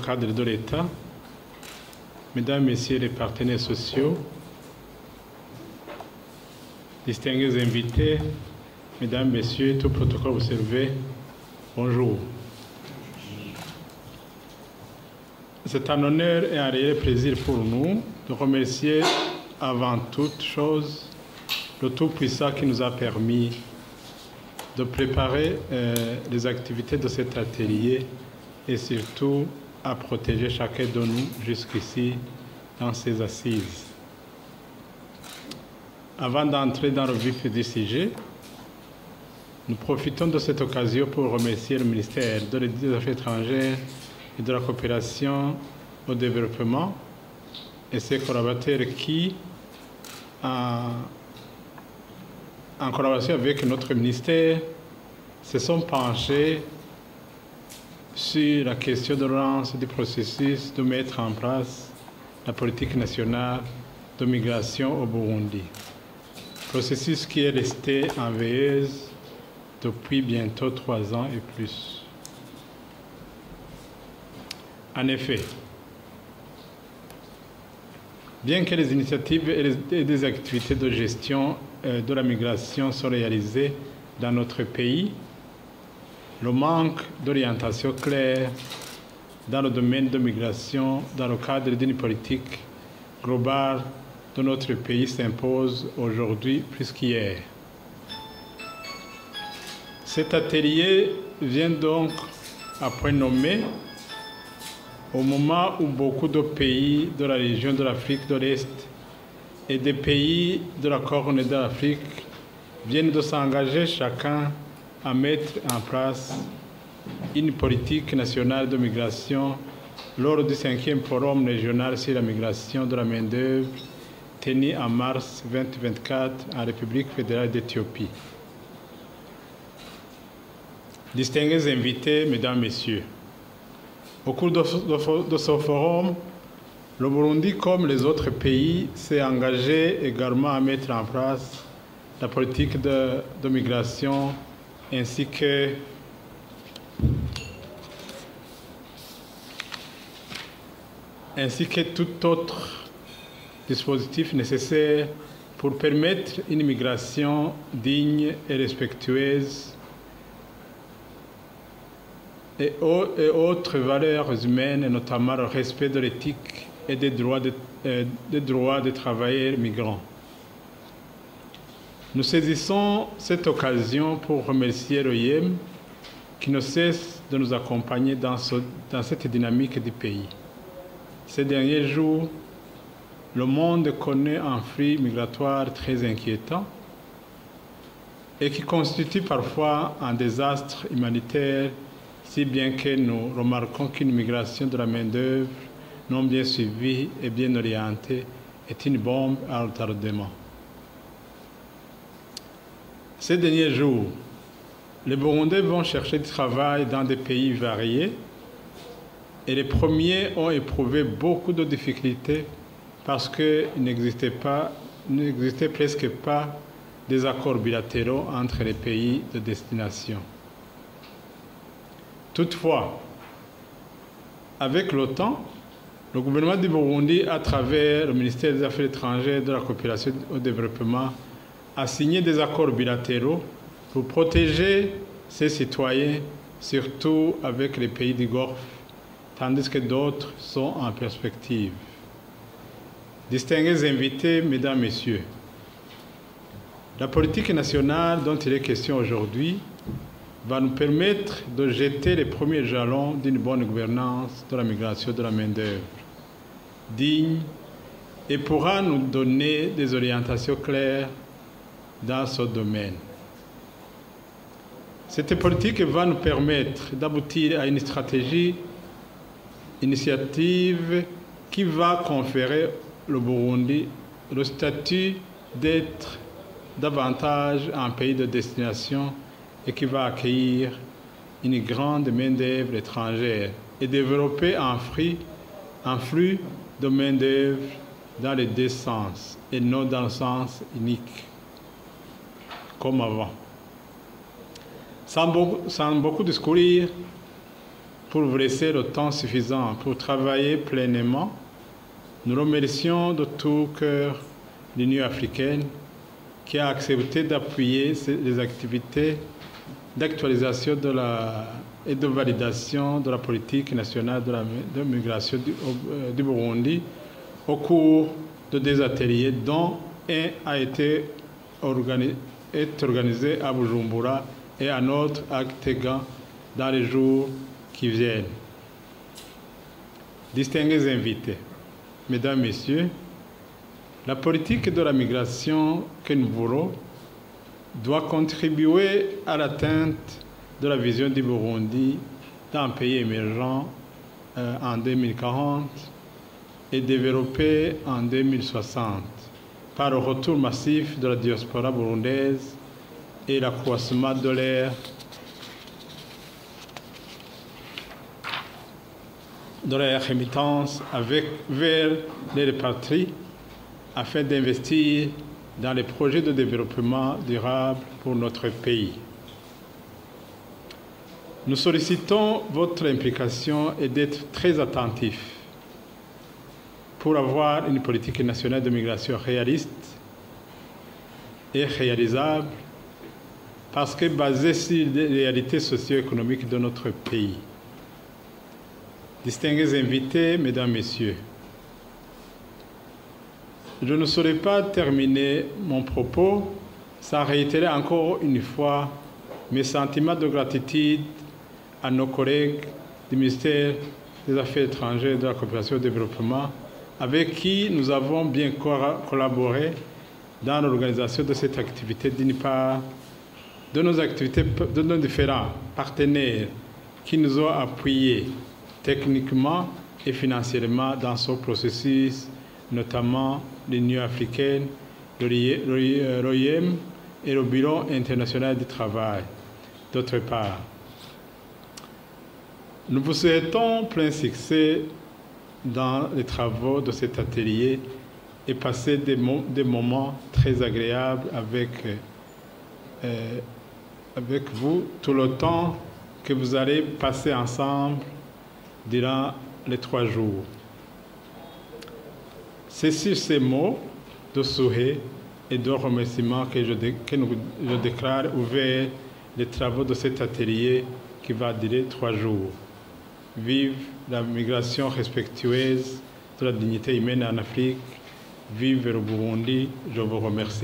Cadre de l'État, Mesdames, Messieurs les partenaires sociaux, distingués invités, Mesdames, Messieurs, tout protocole observé, bonjour. C'est un honneur et un réel plaisir pour nous de remercier avant toute chose le Tout-Puissant qui nous a permis de préparer les activités de cet atelier et surtout à protéger chacun de nous jusqu'ici dans ces assises. Avant d'entrer dans le vif du sujet, nous profitons de cette occasion pour remercier le ministère des Affaires étrangères et de la coopération au développement et ses collaborateurs qui, en collaboration avec notre ministère, se sont penchés sur la question de relance du processus de mettre en place la politique nationale de migration au Burundi. Processus qui est resté en veilleuse depuis bientôt 3 ans et plus. En effet, bien que les initiatives et des activités de gestion de la migration soient réalisées dans notre pays, le manque d'orientation claire dans le domaine de migration dans le cadre d'une politique globale de notre pays s'impose aujourd'hui plus qu'hier. Cet atelier vient donc à point nommé au moment où beaucoup de pays de la région de l'Afrique de l'Est et des pays de la Corne de l'Afrique viennent de s'engager chacun à mettre en place une politique nationale de migration lors du 5e forum régional sur la migration de la main-d'œuvre tenu en mars 2024 en République fédérale d'Éthiopie. Distingués invités, Mesdames, Messieurs, au cours de ce forum, le Burundi, comme les autres pays, s'est engagé également à mettre en place la politique de migration ainsi que tout autre dispositif nécessaire pour permettre une migration digne et respectueuse et autres valeurs humaines, notamment le respect de l'éthique et des droits des travailleurs migrants. Nous saisissons cette occasion pour remercier l'OIM qui ne cesse de nous accompagner dans cette dynamique du pays. Ces derniers jours, le monde connaît un flux migratoire très inquiétant et qui constitue parfois un désastre humanitaire, si bien que nous remarquons qu'une migration de la main-d'œuvre non bien suivie et bien orientée est une bombe à retardement. Ces derniers jours, les Burundais vont chercher du travail dans des pays variés et les premiers ont éprouvé beaucoup de difficultés parce qu'il n'existait presque pas des accords bilatéraux entre les pays de destination. Toutefois, avec le temps, le gouvernement du Burundi, à travers le ministère des Affaires étrangères et de la coopération au développement, a signé des accords bilatéraux pour protéger ses citoyens, surtout avec les pays du Golfe, tandis que d'autres sont en perspective. Distingués invités, Mesdames, Messieurs, la politique nationale dont il est question aujourd'hui va nous permettre de jeter les premiers jalons d'une bonne gouvernance de la migration de la main-d'œuvre digne et pourra nous donner des orientations claires dans ce domaine. Cette politique va nous permettre d'aboutir à une stratégie initiative qui va conférer le Burundi le statut d'être davantage un pays de destination et qui va accueillir une grande main-d'œuvre étrangère et développer un flux de main-d'œuvre dans les deux sens et non dans le sens unique, comme avant. Sans beaucoup discourir, pour vous laisser le temps suffisant pour travailler pleinement. Nous remercions de tout cœur l'Union africaine qui a accepté d'appuyer les activités d'actualisation et de validation de la politique nationale de migration du Burundi au cours de des ateliers dont un a été organisé à Bujumbura et un autre à Kitega dans les jours qui viennent. Distingués invités, Mesdames, Messieurs, la politique de la migration que nous voulons doit contribuer à l'atteinte de la vision du Burundi d'un pays émergent en 2040 et développé en 2060 par le retour massif de la diaspora burundaise et l'accroissement de l'aire rémittance vers les répartis afin d'investir dans les projets de développement durable pour notre pays. Nous sollicitons votre implication et d'être très attentifs pour avoir une politique nationale de migration réaliste et réalisable parce que basée sur les réalités socio-économiques de notre pays. Distingués invités, Mesdames, Messieurs, je ne saurais pas terminer mon propos sans réitérer encore une fois mes sentiments de gratitude à nos collègues du ministère des Affaires étrangères et de la coopération et du développement avec qui nous avons bien collaboré dans l'organisation de cette activité, d'une part, de nos activités, de nos différents partenaires qui nous ont appuyés techniquement et financièrement dans ce processus, notamment l'Union africaine, l'OIM et le Bureau international du travail. D'autre part, nous vous souhaitons plein succès dans les travaux de cet atelier et passer des moments très agréables avec vous tout le temps que vous allez passer ensemble durant les 3 jours. C'est sur ces mots de souhait et de remerciement que je déclare ouvert les travaux de cet atelier qui va durer 3 jours. Vive la migration respectueuse de la dignité humaine en Afrique. Vive le Burundi. Je vous remercie.